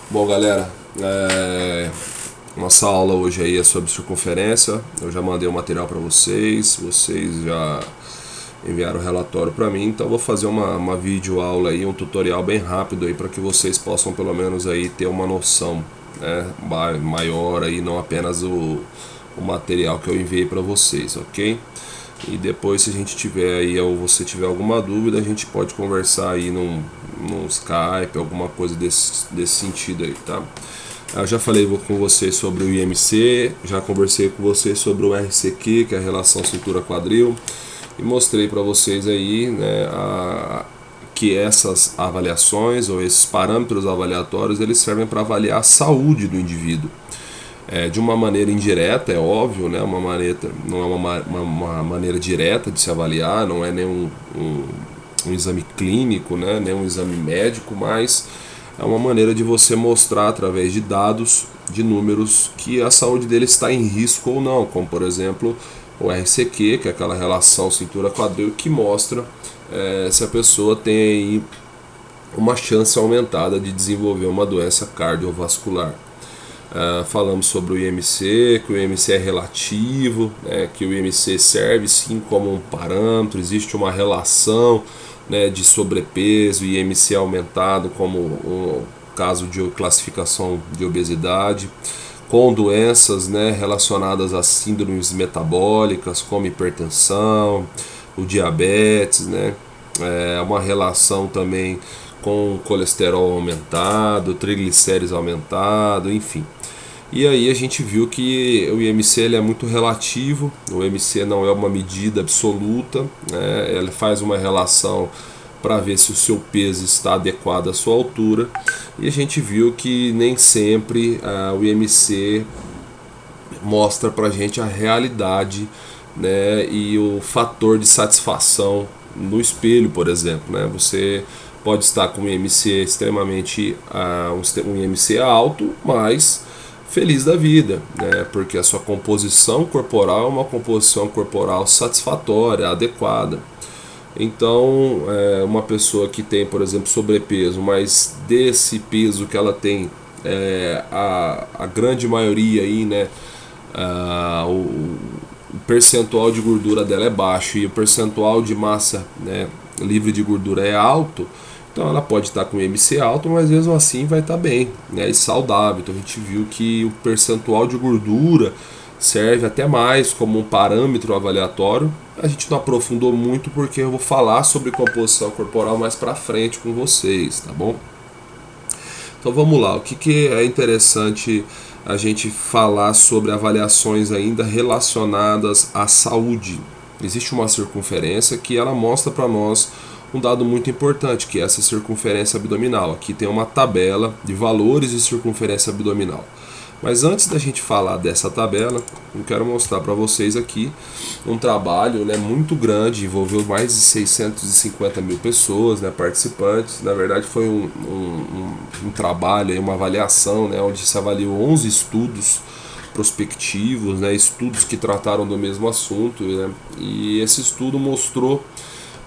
Bom, galera, nossa aula hoje aí é sobre circunferência. Eu já mandei o material para vocês, vocês já enviaram o relatório para mim, então eu vou fazer uma vídeo aula aí, um tutorial bem rápido aí para que vocês possam pelo menos aí ter uma noção, né, maior aí, não apenas o material que eu enviei para vocês, ok? E depois, se a gente tiver aí, ou você tiver alguma dúvida, a gente pode conversar aí num Skype, alguma coisa desse sentido aí, tá? Eu já falei com vocês sobre o IMC, já conversei com vocês sobre o RCQ, que é a relação cintura-quadril, e mostrei para vocês aí, né, que essas avaliações ou esses parâmetros avaliatórios eles servem para avaliar a saúde do indivíduo. De uma maneira indireta, é óbvio, né? Não é uma maneira direta de se avaliar, não é nem um exame clínico, né? Nem um exame médico, mas é uma maneira de você mostrar através de dados, de números, que a saúde dele está em risco ou não, como por exemplo o RCQ, que é aquela relação cintura-quadril, que mostra se a pessoa tem aí uma chance aumentada de desenvolver uma doença cardiovascular. Falamos sobre o IMC, que o IMC é relativo, né, que o IMC serve sim como um parâmetro, existe uma relação, né, de sobrepeso e IMC aumentado como um caso de classificação de obesidade, com doenças, né, relacionadas a síndromes metabólicas como hipertensão, o diabetes, né, uma relação também com colesterol aumentado, triglicéridos aumentado, enfim. E aí a gente viu que o IMC ele é muito relativo, o IMC não é uma medida absoluta, né? Ele faz uma relação para ver se o seu peso está adequado à sua altura, e a gente viu que nem sempre o IMC mostra para a gente a realidade, né? E o fator de satisfação no espelho, por exemplo, né? Você pode estar com um IMC extremamente um IMC alto, mas feliz da vida, né? Porque a sua composição corporal é uma composição corporal satisfatória, adequada. Então, uma pessoa que tem, por exemplo, sobrepeso, mas desse peso que ela tem, a grande maioria aí, né, o percentual de gordura dela é baixo e o percentual de massa, né, livre de gordura é alto, então ela pode estar com IMC alto, mas mesmo assim vai estar bem, né, e saudável. Então a gente viu que o percentual de gordura serve até mais como um parâmetro avaliatório. A gente não aprofundou muito porque eu vou falar sobre composição corporal mais pra frente com vocês, tá bom? Então vamos lá, o que é interessante a gente falar sobre avaliações ainda relacionadas à saúde. Existe uma circunferência que ela mostra para nós um dado muito importante, que é essa circunferência abdominal. Aqui tem uma tabela de valores de circunferência abdominal. Mas antes da gente falar dessa tabela, eu quero mostrar para vocês aqui um trabalho, né, muito grande, envolveu mais de 650 mil pessoas, né, participantes. Na verdade foi um trabalho, uma avaliação, né, onde se avaliou 11 estudos prospectivos, né, estudos que trataram do mesmo assunto, né, e esse estudo mostrou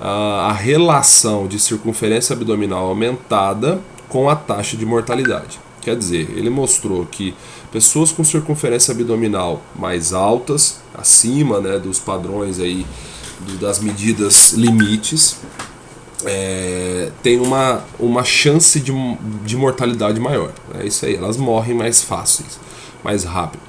a relação de circunferência abdominal aumentada com a taxa de mortalidade. Quer dizer, ele mostrou que pessoas com circunferência abdominal mais altas, acima, né, dos padrões aí, das medidas limites, tem uma chance de mortalidade maior. É isso aí, elas morrem mais fáceis, mais rápido.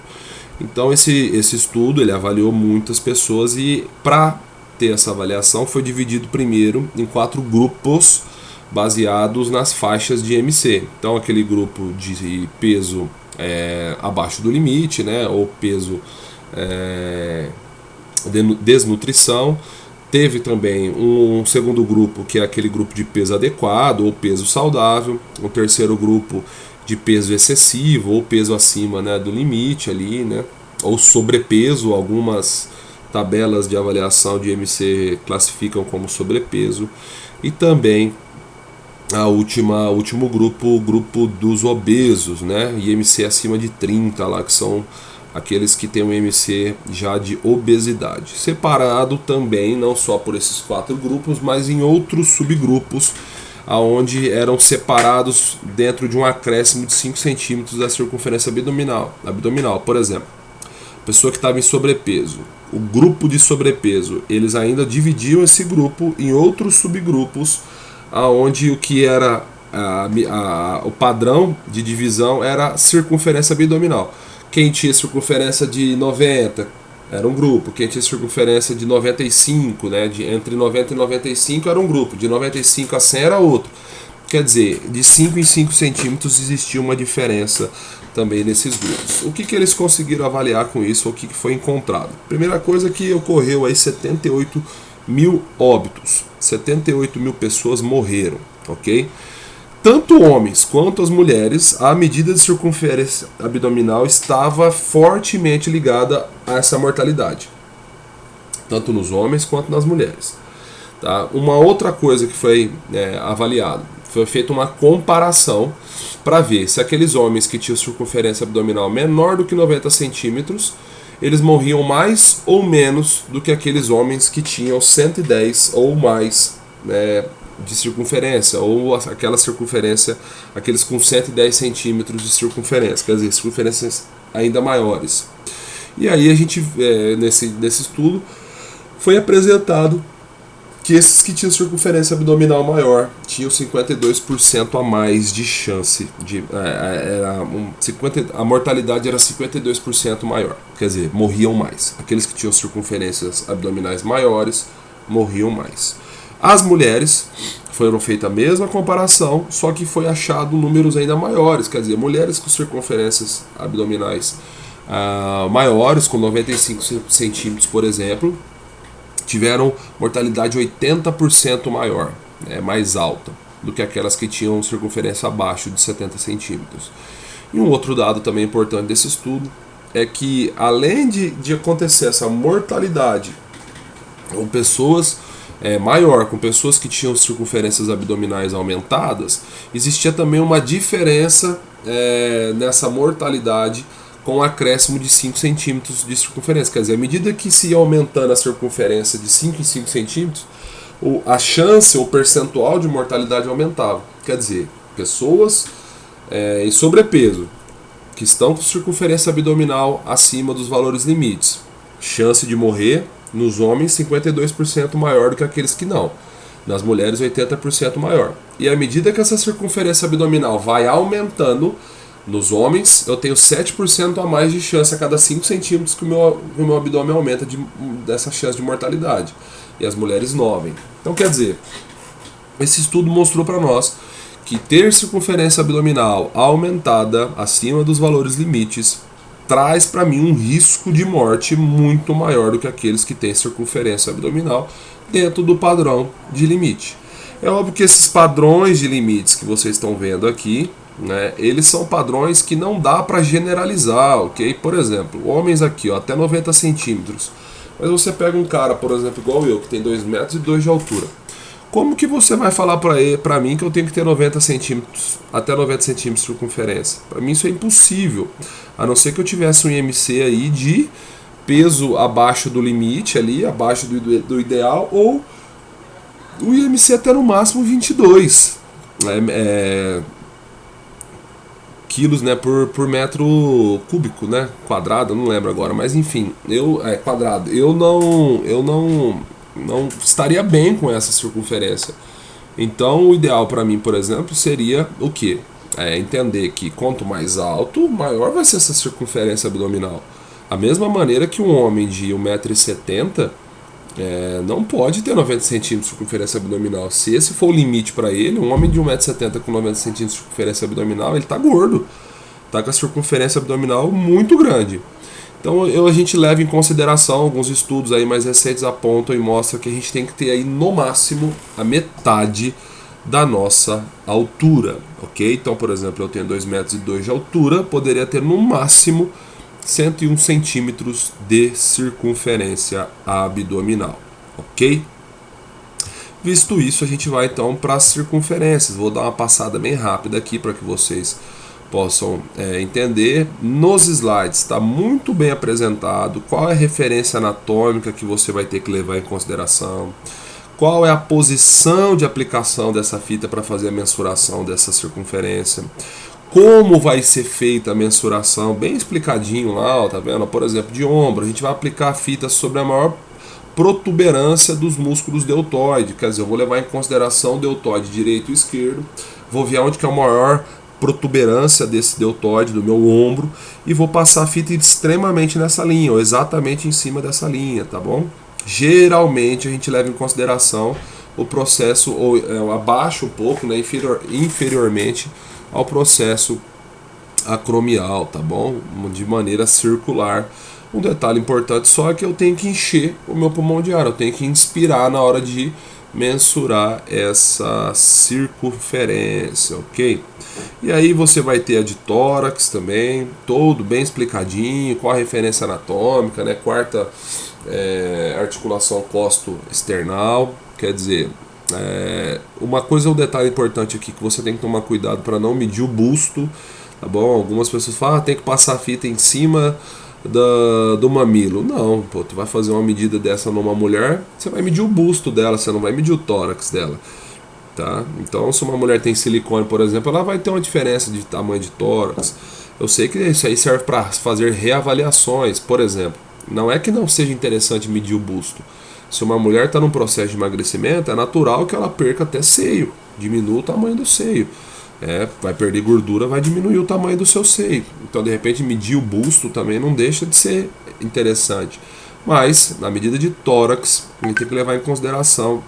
Então esse estudo ele avaliou muitas pessoas e para ter essa avaliação foi dividido primeiro em 4 grupos baseados nas faixas de IMC. Então aquele grupo de peso abaixo do limite, né, ou peso desnutrição. Teve também um segundo grupo, que é aquele grupo de peso adequado ou peso saudável. Um terceiro grupo de peso excessivo ou peso acima, né, do limite ali, né, ou sobrepeso. Algumas tabelas de avaliação de IMC classificam como sobrepeso. E também o último grupo, o grupo dos obesos, né, IMC acima de 30 lá, que são aqueles que têm um IMC já de obesidade. Separado também, não só por esses 4 grupos, mas em outros subgrupos aonde eram separados dentro de um acréscimo de 5 centímetros da circunferência abdominal. Por exemplo, pessoa que estava em sobrepeso, o grupo de sobrepeso, eles ainda dividiam esse grupo em outros subgrupos, aonde o que era o padrão de divisão era circunferência abdominal. Quem tinha circunferência de 90 era um grupo, quem tinha circunferência de 95, né, entre 90 e 95 era um grupo, de 95 a 100 era outro. Quer dizer, de 5 em 5 centímetros existia uma diferença também nesses grupos. O que eles conseguiram avaliar com isso, o que foi encontrado? Primeira coisa que ocorreu aí 78 mil óbitos, 78 mil pessoas morreram, ok? Tanto homens quanto as mulheres, a medida de circunferência abdominal estava fortemente ligada a essa mortalidade, tanto nos homens quanto nas mulheres. Tá? Uma outra coisa que foi avaliado, foi feita uma comparação para ver se aqueles homens que tinham circunferência abdominal menor do que 90 centímetros, eles morriam mais ou menos do que aqueles homens que tinham 110 ou mais de circunferência, ou aquela circunferência, aqueles com 110 centímetros de circunferência, quer dizer, circunferências ainda maiores. E aí a gente, nesse estudo, foi apresentado que esses que tinham circunferência abdominal maior tinham 52% a mais de chance, a mortalidade era 52% maior, quer dizer, morriam mais. Aqueles que tinham circunferências abdominais maiores morriam mais. As mulheres, foram feita a mesma comparação, só que foi achado números ainda maiores, quer dizer, mulheres com circunferências abdominais maiores, com 95 centímetros, por exemplo, tiveram mortalidade 80% maior, mais alta, do que aquelas que tinham circunferência abaixo de 70 centímetros. E um outro dado também importante desse estudo é que, além de acontecer essa mortalidade com pessoas maior, com pessoas que tinham circunferências abdominais aumentadas, existia também uma diferença nessa mortalidade com um acréscimo de 5 centímetros de circunferência. Quer dizer, à medida que se ia aumentando a circunferência de 5 em 5 centímetros, a chance ou percentual de mortalidade aumentava. Quer dizer, pessoas em sobrepeso, que estão com circunferência abdominal acima dos valores limites, chance de morrer nos homens 52% maior do que aqueles que não. Nas mulheres 80% maior. E à medida que essa circunferência abdominal vai aumentando, nos homens eu tenho 7% a mais de chance a cada 5 centímetros que o meu abdômen aumenta dessa chance de mortalidade. E as mulheres 9%. Então quer dizer, esse estudo mostrou para nós que ter circunferência abdominal aumentada acima dos valores limites traz para mim um risco de morte muito maior do que aqueles que têm circunferência abdominal dentro do padrão de limite. É óbvio que esses padrões de limites que vocês estão vendo aqui, eles são padrões que não dá para generalizar, ok? Por exemplo, homens aqui, até 90 centímetros. Mas você pega um cara, por exemplo, igual eu, que tem 2,2 metros de altura. Como que você vai falar para mim que eu tenho que ter 90 centímetros, até 90 centímetros de circunferência? Para mim isso é impossível, a não ser que eu tivesse um IMC aí de peso abaixo do limite, ali, abaixo do ideal, ou o IMC até no máximo 22 quilos, por metro cúbico, quadrado, eu não lembro agora, mas enfim, quadrado. Eu não estaria bem com essa circunferência. Então o ideal para mim, por exemplo, seria o quê? Entender que quanto mais alto, maior vai ser essa circunferência abdominal. A mesma maneira que um homem de 1,70 m não pode ter 90 centímetros de circunferência abdominal. Se esse for o limite para ele, um homem de 1,70 m com 90 centímetros de circunferência abdominal, ele está gordo, está com a circunferência abdominal muito grande. Então a gente leva em consideração alguns estudos aí mais recentes apontam e mostram que a gente tem que ter aí no máximo a metade da nossa altura, ok? Então, por exemplo, eu tenho 2,2 metros de altura, poderia ter no máximo 101 centímetros de circunferência abdominal, ok? Visto isso, a gente vai então para as circunferências. Vou dar uma passada bem rápida aqui para que vocês possam entender. Nos slides está muito bem apresentado qual é a referência anatômica que você vai ter que levar em consideração, qual é a posição de aplicação dessa fita para fazer a mensuração dessa circunferência, como vai ser feita a mensuração, bem explicadinho lá, ó, tá vendo? Por exemplo, de ombro, a gente vai aplicar a fita sobre a maior protuberância dos músculos deltoide, quer dizer, eu vou levar em consideração o deltoide direito e esquerdo, vou ver onde que é a maior protuberância desse deltoide do meu ombro e vou passar a fita extremamente nessa linha, ou exatamente em cima dessa linha, tá bom? Geralmente a gente leva em consideração o processo, ou abaixo um pouco, né, inferiormente ao processo acromial, tá bom? De maneira circular. Um detalhe importante só é que eu tenho que encher o meu pulmão de ar, eu tenho que inspirar na hora de mensurar essa circunferência, ok? E aí você vai ter a de tórax também, todo bem explicadinho, com a referência anatômica, né? Quarta articulação costo-external, quer dizer, uma coisa, um detalhe importante aqui que você tem que tomar cuidado para não medir o busto, tá bom? Algumas pessoas falam, tem que passar a fita em cima do mamilo. Não, pô, tu vai fazer uma medida dessa numa mulher, você vai medir o busto dela, você não vai medir o tórax dela, tá? Então, se uma mulher tem silicone, por exemplo, ela vai ter uma diferença de tamanho de tórax. Eu sei que isso aí serve para fazer reavaliações, por exemplo. Não é que não seja interessante medir o busto. Se uma mulher está num processo de emagrecimento, é natural que ela perca até seio, diminua o tamanho do seio. Vai perder gordura, vai diminuir o tamanho do seu seio. Então, de repente, medir o busto também não deixa de ser interessante. Mas, na medida de tórax, a gente tem que levar em consideração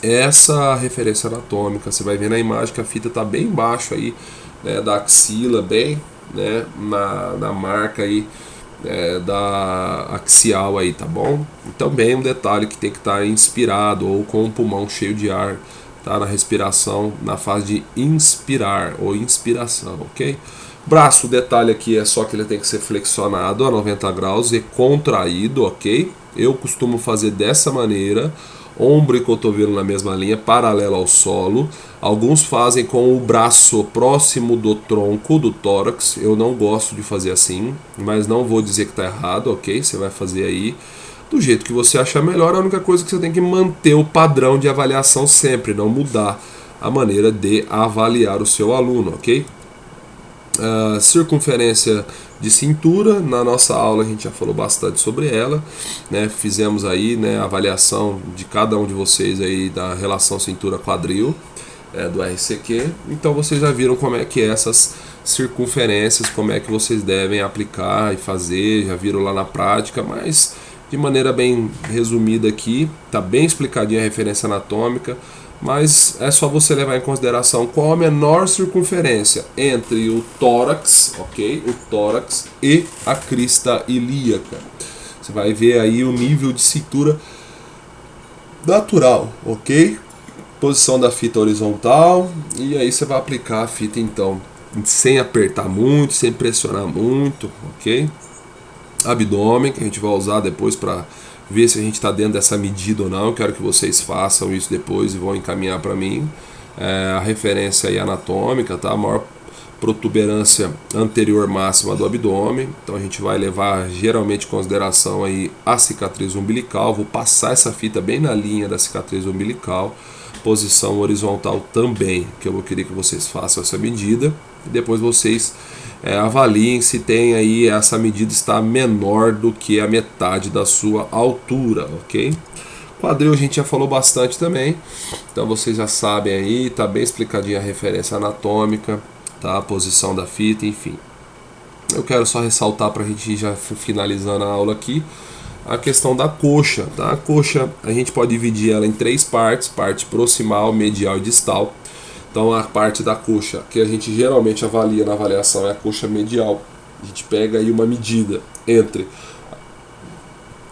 essa referência anatômica. Você vai ver na imagem que a fita está bem embaixo aí, né, da axila, bem, né, na marca aí, da axial aí, tá bom? Então, bem, um detalhe que tem que estar inspirado ou com o pulmão cheio de ar, tá, na respiração, na fase de inspirar ou inspiração, ok? Braço, o detalhe aqui é só que ele tem que ser flexionado a 90 graus e contraído, ok? Eu costumo fazer dessa maneira, ombro e cotovelo na mesma linha, paralelo ao solo. Alguns fazem com o braço próximo do tronco, do tórax. Eu não gosto de fazer assim, mas não vou dizer que está errado, ok? Você vai fazer aí do jeito que você achar melhor. A única coisa que você tem que manter o padrão de avaliação sempre, não mudar a maneira de avaliar o seu aluno, ok? Circunferência de cintura, na nossa aula a gente já falou bastante sobre ela, né? Fizemos aí, né, a avaliação de cada um de vocês aí da relação cintura-quadril, do RCQ. Então vocês já viram como é que é essas circunferências, como é que vocês devem aplicar e fazer, já viram lá na prática, mas de maneira bem resumida aqui, tá bem explicadinha a referência anatômica. Mas é só você levar em consideração qual a menor circunferência entre o tórax, ok? O tórax e a crista ilíaca. Você vai ver aí o nível de cintura natural, ok? Posição da fita horizontal, e aí você vai aplicar a fita então, sem apertar muito, sem pressionar muito, ok? Abdômen, que a gente vai usar depois para ver se a gente está dentro dessa medida ou não. Eu quero que vocês façam isso depois e vão encaminhar para mim. A referência aí anatômica, tá? A maior protuberância anterior máxima do abdômen. Então a gente vai levar geralmente em consideração aí a cicatriz umbilical. Vou passar essa fita bem na linha da cicatriz umbilical. Posição horizontal também, que eu vou querer que vocês façam essa medida. E depois vocês avaliem se tem aí, essa medida está menor do que a metade da sua altura, ok? Quadril a gente já falou bastante também, então vocês já sabem aí, tá bem explicadinha a referência anatômica, tá? A posição da fita, enfim. Eu quero só ressaltar para a gente já finalizando a aula aqui, a questão da coxa, tá? A coxa a gente pode dividir ela em três partes: parte proximal, medial e distal. Então a parte da coxa que a gente geralmente avalia na avaliação é a coxa medial. A gente pega aí uma medida entre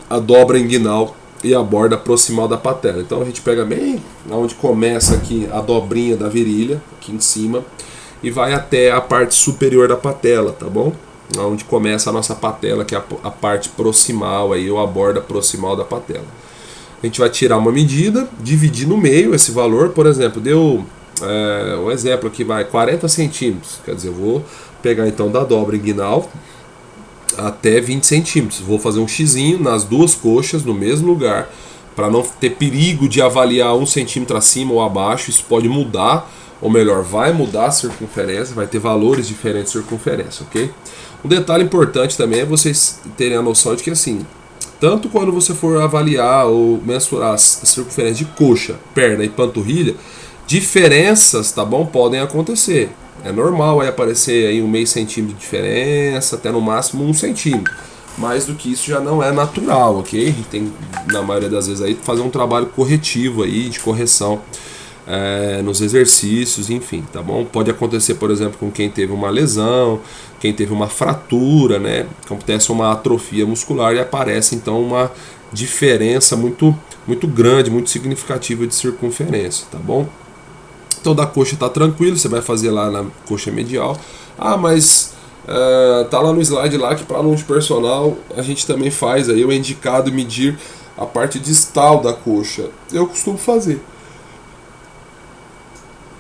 a dobra inguinal e a borda proximal da patela. Então a gente pega bem onde começa aqui a dobrinha da virilha, aqui em cima, e vai até a parte superior da patela, tá bom? Onde começa a nossa patela, que é a parte proximal aí, ou a borda proximal da patela. A gente vai tirar uma medida, dividir no meio esse valor, por exemplo, deu um exemplo aqui, vai 40 centímetros, quer dizer, eu vou pegar então da dobra inguinal até 20 centímetros, vou fazer um xizinho nas duas coxas no mesmo lugar, para não ter perigo de avaliar 1 centímetro acima ou abaixo. Isso pode mudar, ou melhor, vai mudar a circunferência, vai ter valores diferentes de circunferência, ok? Um detalhe importante também é vocês terem a noção de que, assim, tanto quando você for avaliar ou mensurar a circunferência de coxa, perna e panturrilha, diferenças, tá bom, podem acontecer. É normal aí aparecer aí 1/2 centímetro de diferença, até no máximo 1 centímetro. Mais do que isso já não é natural, ok? A gente tem, na maioria das vezes, aí fazer um trabalho corretivo aí, de correção nos exercícios, enfim, tá bom? Pode acontecer, por exemplo, com quem teve uma lesão, quem teve uma fratura, né? Acontece uma atrofia muscular e aparece então uma diferença muito grande, muito significativa de circunferência, tá bom? Então da coxa tá tranquilo, você vai fazer lá na coxa medial. Ah, mas tá lá no slide lá que para aluno de personal a gente também faz aí, é indicado medir a parte distal da coxa. Eu costumo fazer.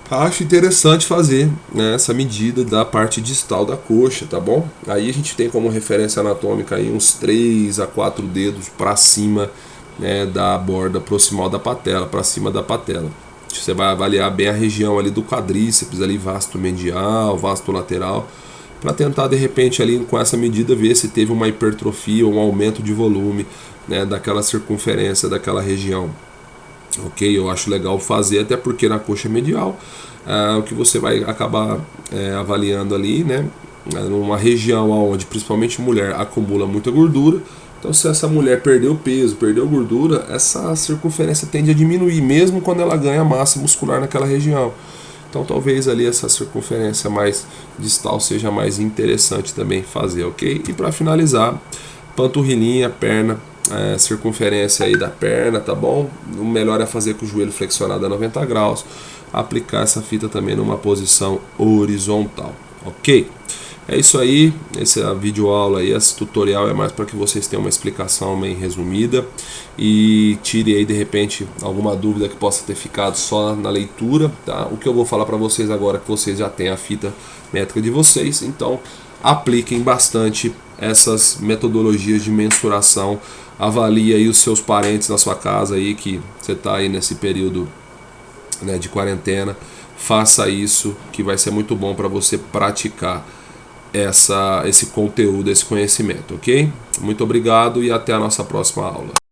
Acho interessante fazer, né, essa medida da parte distal da coxa, tá bom? Aí a gente tem como referência anatômica aí uns 3 a 4 dedos para cima, né, da borda proximal da patela, para cima da patela. Você vai avaliar bem a região ali do quadríceps, ali vasto medial, vasto lateral, para tentar de repente ali com essa medida ver se teve uma hipertrofia ou um aumento de volume, né, daquela circunferência daquela região. Ok, eu acho legal fazer, até porque na coxa medial o que você vai acabar avaliando ali, né, numa região onde principalmente mulher acumula muita gordura. Então, se essa mulher perdeu peso, perdeu gordura, essa circunferência tende a diminuir, mesmo quando ela ganha massa muscular naquela região. Então, talvez ali essa circunferência mais distal seja mais interessante também fazer, ok? E para finalizar, panturrilhinha, perna, circunferência aí da perna, tá bom? O melhor é fazer com o joelho flexionado a 90 graus, aplicar essa fita também numa posição horizontal, ok? É isso aí, essa videoaula aí, esse tutorial é mais para que vocês tenham uma explicação bem resumida e tire aí de repente alguma dúvida que possa ter ficado só na leitura, tá? O que eu vou falar para vocês agora é que vocês já têm a fita métrica de vocês, então apliquem bastante essas metodologias de mensuração, avalie aí os seus parentes na sua casa aí que você está aí nesse período, né, de quarentena, faça isso que vai ser muito bom para você praticar esse conteúdo, esse conhecimento, ok? Muito obrigado e até a nossa próxima aula.